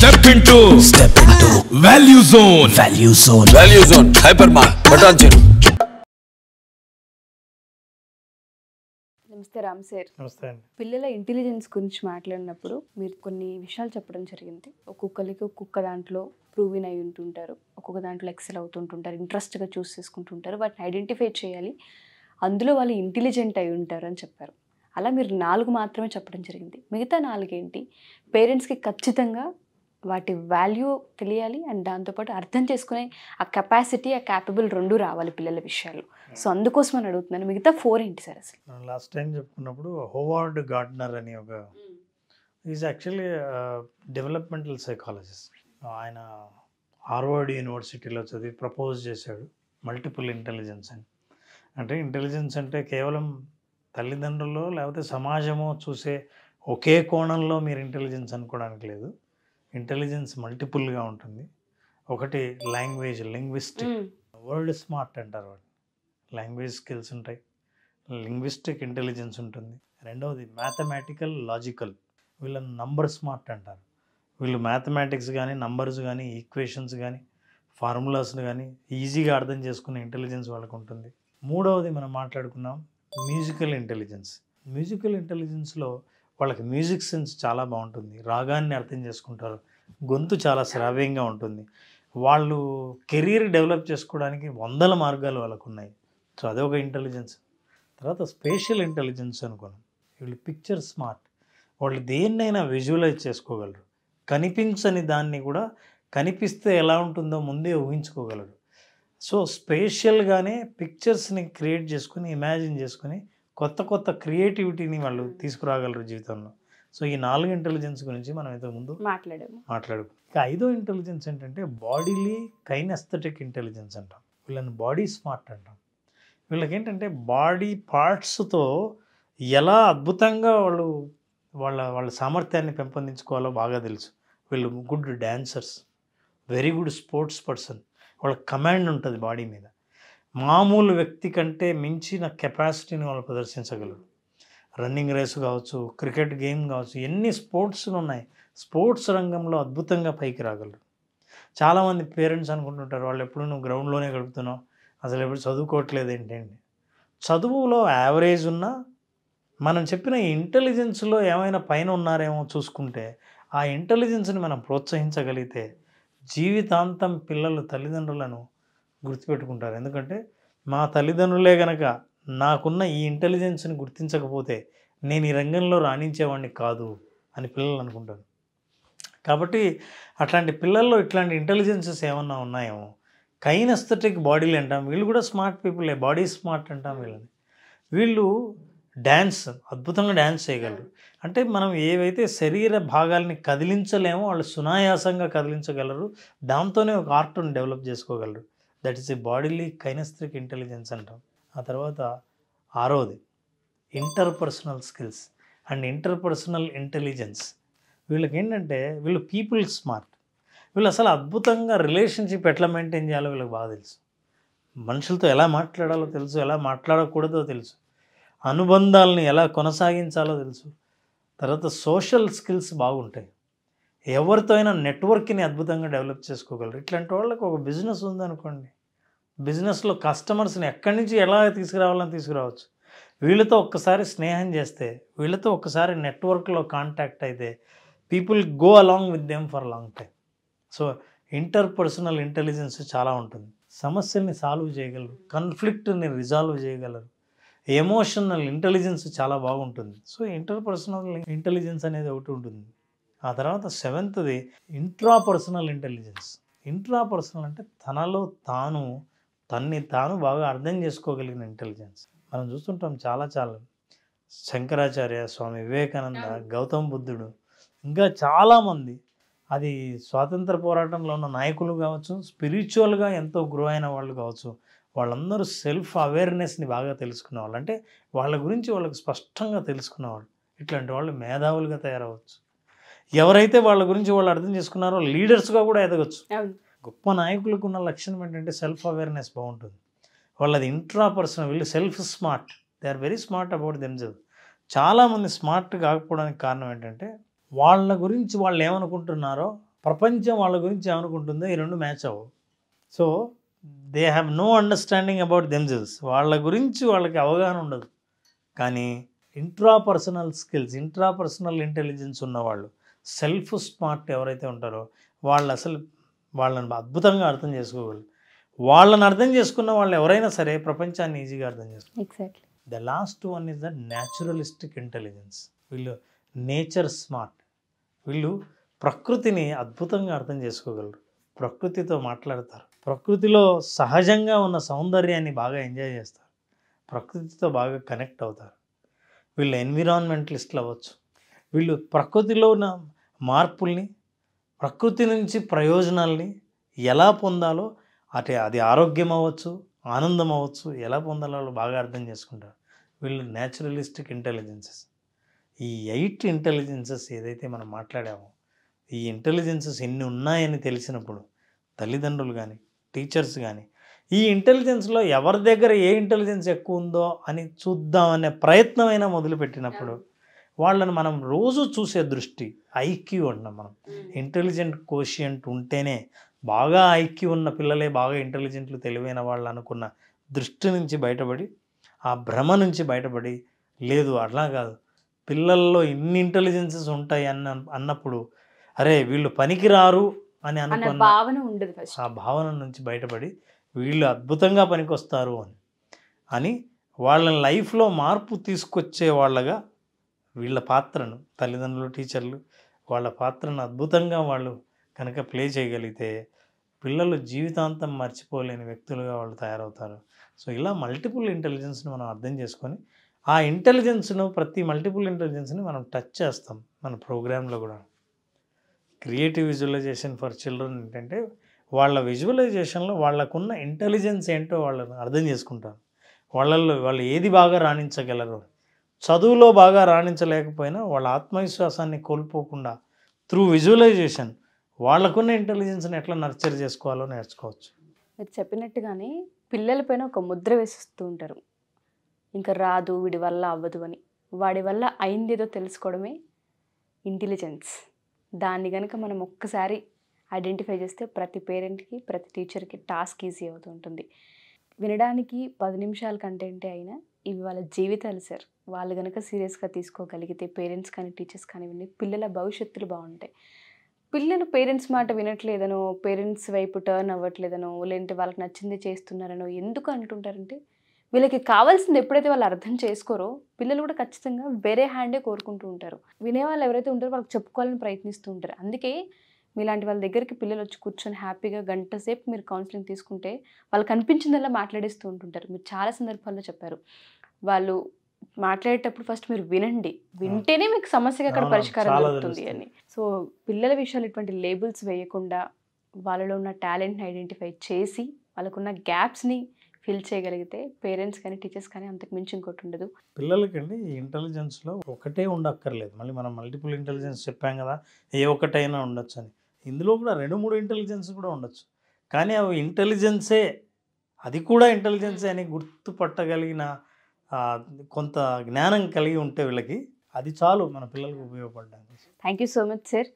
Step into Value Zone. Value Zone. Hypermart. Button Zero. నమస్తే Ram sir. నమస్తే అండి. పిల్లల ఇంటెలిజెన్స్ గురించి మాట్లాడినప్పుడు మీరు కొన్ని విషయాలు చెప్పడం జరిగింది. ఒక్కొక్క దాంట్లో ప్రూవిన్ అయి ఉంటుంటారు, ఒక్కొక్క దాంట్లో ఎక్సెల్ అవుతుంటుంటారు, ఇంట్రెస్ట్గా చూస్ చేసుకుంటుంటారు, వాటిని ఐడెంటిఫై చేయాలి, అందులో వాళ్ళు ఇంటెలిజెంట్ అయి ఉంటారు అని చెప్పారు. అలా మీరు 4 మాత్రమే చెప్పడం జరిగింది. మిగతా 4 ఏంటి? పేరెంట్స్కి ఖచ్చితంగా వాటి వాల్యూ తెలియాలి అండ్ దాంతోపాటు అర్థం చేసుకునే ఆ కెపాసిటీ, ఆ క్యాపబుల్ 2 రావాలి పిల్లల విషయాలు. సో అందుకోసం అని అడుగుతున్నాను. మిగతా 4 ఏంటి సార్ అసలు? లాస్ట్ టైం చెప్పుకున్నప్పుడు హోవార్డ్ గార్డ్నర్ అని ఒక ఈజ్ యాక్చువల్లీ డెవలప్మెంటల్ సైకాలజిస్ట్. ఆయన హార్వర్డ్ యూనివర్సిటీలో చదివి ప్రపోజ్ చేశాడు మల్టిపుల్ ఇంటెలిజెన్స్ అని. అంటే ఇంటెలిజెన్స్ అంటే కేవలం తల్లిదండ్రులు లేకపోతే సమాజమో చూసే ఒకే కోణంలో మీరు ఇంటెలిజెన్స్ అనుకోవడానికి లేదు. ఇంటెలిజెన్స్ మల్టిపుల్గా ఉంటుంది. ఒకటి లాంగ్వేజ్, లింగ్విస్టిక్, వరల్డ్ స్మార్ట్ అంటారు వాడు. లాంగ్వేజ్ స్కిల్స్ ఉంటాయి, లింగ్విస్టిక్ ఇంటెలిజెన్స్ ఉంటుంది. రెండవది మ్యాథమెటికల్, లాజికల్, వీళ్ళని నంబర్ స్మార్ట్ అంటారు. వీళ్ళు మ్యాథమెటిక్స్ కానీ, నంబర్స్ కానీ, ఈక్వేషన్స్ కానీ, ఫార్ములాస్ని కానీ ఈజీగా అర్థం చేసుకునే ఇంటెలిజెన్స్ వాళ్ళకు ఉంటుంది. మూడవది మనం మాట్లాడుకున్నాం మ్యూజికల్ ఇంటెలిజెన్స్. మ్యూజికల్ ఇంటెలిజెన్స్లో వాళ్ళకి మ్యూజిక్ సెన్స్ చాలా బాగుంటుంది, రాగాన్ని అర్థం చేసుకుంటారు, గొంతు చాలా శ్రావ్యంగా ఉంటుంది. వాళ్ళు కెరీర్ డెవలప్ చేసుకోవడానికి 100 మార్గాలు వాళ్ళకు ఉన్నాయి. సో అదొక ఇంటెలిజెన్స్. తర్వాత స్పేషియల్ ఇంటెలిజెన్స్ అనుకున్నాం. వీళ్ళు పిక్చర్ స్మార్ట్. వాళ్ళు దేన్నైనా విజువలైజ్ చేసుకోగలరు. కనిపించని దాన్ని కూడా కనిపిస్తే ఎలా ఉంటుందో ముందే ఊహించుకోగలరు. సో స్పేషియల్గానే పిక్చర్స్ని క్రియేట్ చేసుకుని, ఇమాజిన్ చేసుకుని కొత్త క్రియేటివిటీని వాళ్ళు తీసుకురాగలరు జీవితంలో. సో ఈ 4 ఇంటెలిజెన్స్ గురించి మనం ఇంతకుముందు మాట్లాడుకున్నాం. ఇక 5వ ఇంటెలిజెన్స్ ఏంటంటే బాడీలీ కైనెస్థెటిక్ ఇంటెలిజెన్స్ అంటాం. వీళ్ళని బాడీ స్మార్ట్ అంటాం. వీళ్ళకి ఏంటంటే బాడీ పార్ట్స్తో ఎలా అద్భుతంగా వాళ్ళ సామర్థ్యాన్ని పెంపొందించుకోవాలో బాగా తెలుసు. వీళ్ళు good dancers, very good sports person. వాళ్ళ కమాండ్ ఉంటుంది బాడీ మీద. మామూలు వ్యక్తి కంటే మించిన కెపాసిటీని వాళ్ళు ప్రదర్శించగలరు. రన్నింగ్ రేసు కావచ్చు, క్రికెట్ గేమ్ కావచ్చు, ఎన్ని స్పోర్ట్స్లు ఉన్నాయి, స్పోర్ట్స్ రంగంలో అద్భుతంగా పైకి రాగలరు. చాలామంది పేరెంట్స్ అనుకుంటుంటారు వాళ్ళు ఎప్పుడు నువ్వు గ్రౌండ్లోనే గడుపుతున్నావు, అసలు ఎప్పుడు చదువుకోవట్లేదు ఏంటండి. చదువులో యావరేజ్ ఉన్నా మనం చెప్పిన ఇంటెలిజెన్స్లో ఏమైనా పైన ఉన్నారేమో చూసుకుంటే ఆ ఇంటెలిజెన్స్ని మనం ప్రోత్సహించగలిగితే జీవితాంతం పిల్లలు తల్లిదండ్రులను గుర్తుపెట్టుకుంటారు. ఎందుకంటే మా తల్లిదండ్రులే గనక నాకున్న ఈ ఇంటెలిజెన్స్ని గుర్తించకపోతే నేను ఈ రంగంలో రాణించేవాడిని కాదు అని పిల్లలు అనుకుంటారు. కాబట్టి అట్లాంటి పిల్లల్లో ఇట్లాంటి ఇంటెలిజెన్సెస్ ఏమన్నా ఉన్నాయేమో. కైనెస్థెటిక్ బాడీలు అంటాం, వీళ్ళు కూడా స్మార్ట్ పీపులే, బాడీ స్మార్ట్ అంటాం వీళ్ళని. వీళ్ళు డ్యాన్స్, అద్భుతంగా డ్యాన్స్ చేయగలరు. అంటే మనం ఏవైతే శరీర భాగాల్ని కదిలించలేమో వాళ్ళు సునాయాసంగా కదిలించగలరు. దాంతోనే ఒక ఆర్ట్ని డెవలప్ చేసుకోగలరు. That is a bodily kinesthetic intelligence అంటాం. ఆ తర్వాత 6వది interpersonal skills and interpersonal intelligence. వీళ్ళకి ఏంటంటే వీళ్ళు పీపుల్ స్మార్ట్. వీళ్ళు అసలు అద్భుతంగా రిలేషన్షిప్ ఎట్లా మెయింటైన్ చేయాలో వీళ్ళకి బాగా తెలుసు. మనుషులతో ఎలా మాట్లాడాలో తెలుసు, ఎలా మాట్లాడకూడదో తెలుసు, అనుబంధాలని ఎలా కొనసాగించాలో తెలుసు. తర్వాత సోషల్ స్కిల్స్ బాగుంటాయి. ఎవరితో అయినా నెట్వర్క్ని అద్భుతంగా డెవలప్ చేసుకోగలరు. ఇట్లాంటి వాళ్ళకి ఒక బిజినెస్ ఉందనుకోండి, బిజినెస్లో కస్టమర్స్ని ఎక్కడి నుంచి ఎలా తీసుకురావాలని తీసుకురావచ్చు. వీళ్ళతో ఒక్కసారి స్నేహం చేస్తే, వీళ్ళతో ఒక్కసారి నెట్వర్క్లో కాంటాక్ట్ అయితే people go along with them for long time. So interpersonal intelligence చాలా ఉంటుంది. సమస్యల్ని సాల్వ్ చేయగలరు, కాన్ఫ్లిక్ట్ని రిజాల్వ్ చేయగలరు. ఎమోషనల్ ఇంటెలిజెన్స్ చాలా బాగుంటుంది. సో ఇంటర్పర్సనల్ ఇంటెలిజెన్స్ అనేది ఒకటి ఉంటుంది. ఆ తర్వాత 7వది ఇంట్రాపర్సనల్ ఇంటెలిజెన్స్. ఇంట్రాపర్సనల్ అంటే తనలో తన్ని తాను బాగా అర్థం చేసుకోగలిగిన ఇంటెలిజెన్స్. మనం చూస్తుంటాం చాలా శంకరాచార్య, స్వామి వివేకానంద, గౌతమ్ బుద్ధుడు, ఇంకా చాలామంది, అది స్వాతంత్ర పోరాటంలో ఉన్న నాయకులు కావచ్చు, స్పిరిచువల్గా ఎంతో గ్రో అయిన వాళ్ళు కావచ్చు, వాళ్ళందరూ సెల్ఫ్ అవేర్నెస్ని బాగా తెలుసుకునేవాళ్ళు. అంటే వాళ్ళ గురించి వాళ్ళకి స్పష్టంగా తెలుసుకునేవాళ్ళు. ఇట్లాంటి వాళ్ళు మేధావులుగా తయారవచ్చు. ఎవరైతే వాళ్ళ గురించి వాళ్ళు అర్థం చేసుకున్నారో లీడర్స్గా కూడా ఎదగచ్చు. గొప్ప నాయకులకు ఉన్న లక్షణం ఏంటంటే సెల్ఫ్ అవేర్నెస్ బాగుంటుంది. వాళ్ళది ఇంట్రాపర్సనల్. వీళ్ళు self smart, they are very smart about themselves. చాలామంది స్మార్ట్ కాకపోవడానికి కారణం ఏంటంటే వాళ్ళ గురించి వాళ్ళు ఏమనుకుంటున్నారో ప్రపంచం వాళ్ళ గురించి ఏమనుకుంటుందో ఈ రెండు మ్యాచ్ అవ్వవు. So they have no understanding about themselves. వాళ్ళ గురించి వాళ్ళకి అవగాహన ఉండదు. కానీ ఇంట్రాపర్సనల్ స్కిల్స్, ఇంట్రాపర్సనల్ ఇంటెలిజెన్స్ ఉన్నవాళ్ళు, సెల్ఫ్ స్మార్ట్ ఎవరైతే ఉంటారో వాళ్ళు అసలు వాళ్ళని అద్భుతంగా అర్థం చేసుకోగలరు. వాళ్ళని అర్థం చేసుకున్న వాళ్ళు ఎవరైనా సరే ప్రపంచాన్ని ఈజీగా అర్థం చేసుకుంటారు. Exactly. The last one is the naturalistic intelligence. వీళ్ళు నేచర్ స్మార్ట్. వీళ్ళు ప్రకృతిని అద్భుతంగా అర్థం చేసుకోగలరు, ప్రకృతితో మాట్లాడతారు, ప్రకృతిలో సహజంగా ఉన్న సౌందర్యాన్ని బాగా ఎంజాయ్ చేస్తారు, ప్రకృతితో బాగా కనెక్ట్ అవుతారు. వీళ్ళు ఎన్విరాన్మెంటలిస్టులు అవ్వచ్చు. వీళ్ళు ప్రకృతిలో ఉన్న మార్పుల్ని, ప్రకృతి నుంచి ప్రయోజనాల్ని ఎలా పొందాలో, అది ఆరోగ్యం అవ్వచ్చు, ఆనందం అవ్వచ్చు, ఎలా పొందాలో వాళ్ళు బాగా అర్థం చేసుకుంటారు. వీళ్ళు న్యాచురలిస్టిక్ ఇంటెలిజెన్సెస్. ఈ 8 ఇంటెలిజెన్సెస్ ఏదైతే మనం మాట్లాడామో, ఈ ఇంటెలిజెన్సెస్ ఎన్ని ఉన్నాయని తెలిసినప్పుడు తల్లిదండ్రులు కానీ టీచర్స్ కానీ ఈ ఇంటెలిజెన్స్లో ఎవరి దగ్గర ఏ ఇంటెలిజెన్స్ ఎక్కువ ఉందో అని చూద్దామనే ప్రయత్నమైనా మొదలుపెట్టినప్పుడు వాళ్ళని మనం రోజు చూసే దృష్టి ఐక్యూ అంటాం మనం. ఇంటెలిజెంట్ కోషియంట్ ఉంటేనే బాగా ఐక్యూ ఉన్న పిల్లలే బాగా ఇంటెలిజెంట్లు, తెలివైన వాళ్ళు అనుకున్న దృష్టి నుంచి బయటపడి, ఆ భ్రమ నుంచి బయటపడి, లేదు అట్లా కాదు, పిల్లల్లో ఇన్ని ఇంటెలిజెన్సెస్ ఉంటాయి అన్నప్పుడు అరే వీళ్ళు పనికిరారు అని అనుకున్న భావన ఉండదు. ఆ భావన నుంచి బయటపడి వీళ్ళు అద్భుతంగా పనికొస్తారు అని వాళ్ళ లైఫ్లో మార్పు తీసుకొచ్చే వాళ్ళగా వీళ్ళ పాత్రను, తల్లిదండ్రులు, టీచర్లు వాళ్ళ పాత్రను అద్భుతంగా వాళ్ళు కనుక ప్లే చేయగలిగితే పిల్లలు జీవితాంతం మర్చిపోలేని వ్యక్తులుగా వాళ్ళు తయారవుతారు. సో ఇలా మల్టిపుల్ ఇంటెలిజెన్స్ని మనం అర్థం చేసుకొని ఆ ఇంటెలిజెన్స్ను, ప్రతి మల్టిపుల్ ఇంటెలిజెన్స్ని మనం టచ్ చేస్తాం మన ప్రోగ్రాంలో కూడా. క్రియేటివ్ విజువలైజేషన్ ఫర్ చిల్డ్రన్ ఏంటంటే వాళ్ళ విజువలైజేషన్లో వాళ్ళకున్న ఇంటెలిజెన్స్ ఏంటో వాళ్ళని అర్థం చేసుకుంటారు. వాళ్ళు ఏది బాగా రాణించగలరు, చదువులో బాగా రాణించలేకపోయినా వాళ్ళ ఆత్మవిశ్వాసాన్ని కోల్పోకుండా త్రూ విజువలైజేషన్ వాళ్ళకున్న ఇంటెలిజెన్స్ని ఎట్లా నర్చర్ చేసుకోవాలో నేర్చుకోవచ్చు. మీరు చెప్పినట్టుగానే పిల్లలపైన ఒక ముద్ర వేసిస్తూ ఉంటారు, ఇంకా రాదు, వీడి వల్ల అవ్వదు అని. వాడి వల్ల అయిందేదో తెలుసుకోవడమే ఇంటెలిజెన్స్. దాన్ని కనుక మనం ఒక్కసారి ఐడెంటిఫై చేస్తే ప్రతి పేరెంట్కి, ప్రతి టీచర్కి టాస్క్ ఈజీ అవుతూ ఉంటుంది. వినడానికి 10 నిమిషాల కంటెంటే అయినా ఇవి వాళ్ళ జీవితాలు సార్. వాళ్ళు కనుక సీరియస్గా తీసుకోగలిగితే పేరెంట్స్ కానీ టీచర్స్ కానివ్వండి, పిల్లల భవిష్యత్తులు బాగుంటాయి. పిల్లలు పేరెంట్స్ మాట వినట్లేదనో, పేరెంట్స్ వైపు టర్న్ అవ్వట్లేదనో, లేదంటే వాళ్ళకి నచ్చింది చేస్తున్నారనో ఎందుకు అంటుంటారంటే వీళ్ళకి కావాల్సింది ఎప్పుడైతే వాళ్ళు అర్థం చేసుకోరో పిల్లలు కూడా ఖచ్చితంగా వేరే హ్యాండే కోరుకుంటూ ఉంటారు. వినేవాళ్ళు ఎవరైతే ఉంటారో వాళ్ళకి చెప్పుకోవాలని ప్రయత్నిస్తూ ఉంటారు. అందుకే మీలాంటి వాళ్ళ దగ్గరికి పిల్లలు వచ్చి కూర్చొని హ్యాపీగా గంట సేపు మీరు కౌన్సిలింగ్ తీసుకుంటే వాళ్ళకి అనిపించిందల్లా మాట్లాడేస్తూ ఉంటుంటారు. మీరు చాలా సందర్భాల్లో చెప్పారు, వాళ్ళు మాట్లాడేటప్పుడు ఫస్ట్ మీరు వినండి, వింటేనే మీకు సమస్యకి అక్కడ పరిష్కారం దొరుకుతుంది అని. సో పిల్లల విషయాలు ఇటువంటి లేబుల్స్ వేయకుండా వాళ్ళలో ఉన్న టాలెంట్ని ఐడెంటిఫై చేసి వాళ్ళకున్న గ్యాప్స్ని ఫిల్ చేయగలిగితే పేరెంట్స్ కానీ టీచర్స్ కానీ అంతకు మించి ఇంకోటి ఉండదు. పిల్లలకండి ఈ ఇంటెలిజెన్స్లో ఒకటే ఉండక్కర్లేదు. మళ్ళీ మనం మల్టిపుల్ ఇంటెలిజెన్స్ చెప్పాం కదా, ఏ ఒక్కటైనా ఉండొచ్చు అని. ఇందులో కూడా 2-3 ఇంటెలిజెన్స్ కూడా ఉండొచ్చు. కానీ అవి ఇంటెలిజెన్సే, అది కూడా ఇంటెలిజెన్సే అని గుర్తుపట్టగలిగిన కొంత జ్ఞానం కలిగి ఉంటే వీళ్ళకి అది చాలు మన పిల్లలకు ఉపయోగపడడానికి. Thank you so much sir.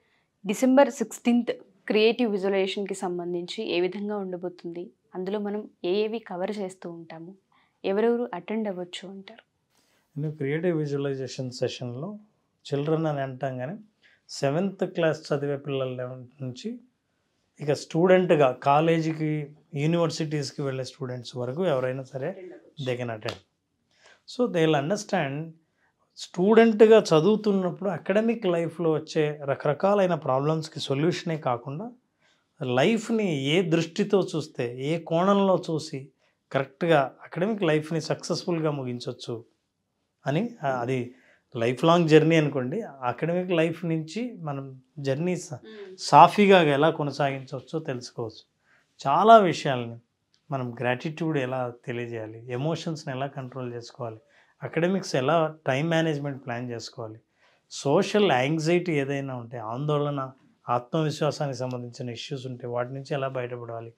December 16th creative విజువలైజేషన్కి సంబంధించి ఏ విధంగా ఉండబోతుంది, అందులో మనం ఏవి కవర్ చేస్తూ ఉంటాము, ఎవరెవరు అటెండ్ అవ్వచ్చు అంటారు? నేను క్రియేటివ్ విజువలైజేషన్ సెషన్లో చిల్డ్రన్ అని అంటాం కానీ 7th క్లాస్ చదివే పిల్లల నుంచి ఇక స్టూడెంట్గా కాలేజీకి, యూనివర్సిటీస్కి వెళ్ళే స్టూడెంట్స్ వరకు ఎవరైనా సరే they can attend. So they will understand స్టూడెంట్గా చదువుతున్నప్పుడు అకాడమిక్ లైఫ్లో వచ్చే రకరకాలైన ప్రాబ్లమ్స్కి సొల్యూషనే కాకుండా లైఫ్ని ఏ దృష్టితో చూస్తే, ఏ కోణంలో చూసి కరెక్ట్గా అకాడమిక్ లైఫ్ని సక్సెస్ఫుల్గా ముగించవచ్చు అని. అది లైఫ్ లాంగ్ జర్నీ అనుకోండి. అకాడమిక్ లైఫ్ నుంచి మనం జర్నీ సాఫీగా ఎలా కొనసాగించవచ్చో తెలుసుకోవచ్చు. చాలా విషయాల్ని మనం గ్రాటిట్యూడ్ ఎలా తెలియజేయాలి, ఎమోషన్స్ని ఎలా కంట్రోల్ చేసుకోవాలి, అకాడమిక్స్ ఎలా టైం మేనేజ్మెంట్ ప్లాన్ చేసుకోవాలి, సోషల్ యాంగ్జైటీ ఏదైనా ఉంటే, ఆందోళన, ఆత్మవిశ్వాసానికి సంబంధించిన ఇష్యూస్ ఉంటే వాటి నుంచి ఎలా బయటపడాలి,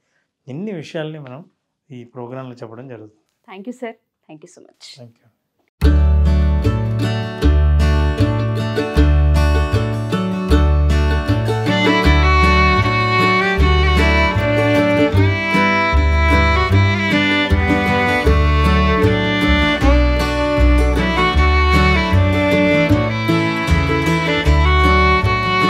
ఇన్ని విషయాల్ని మనం ఈ ప్రోగ్రాంలో చెప్పడం జరుగుతుంది. Thank you sir. Thank you so much. Thank you.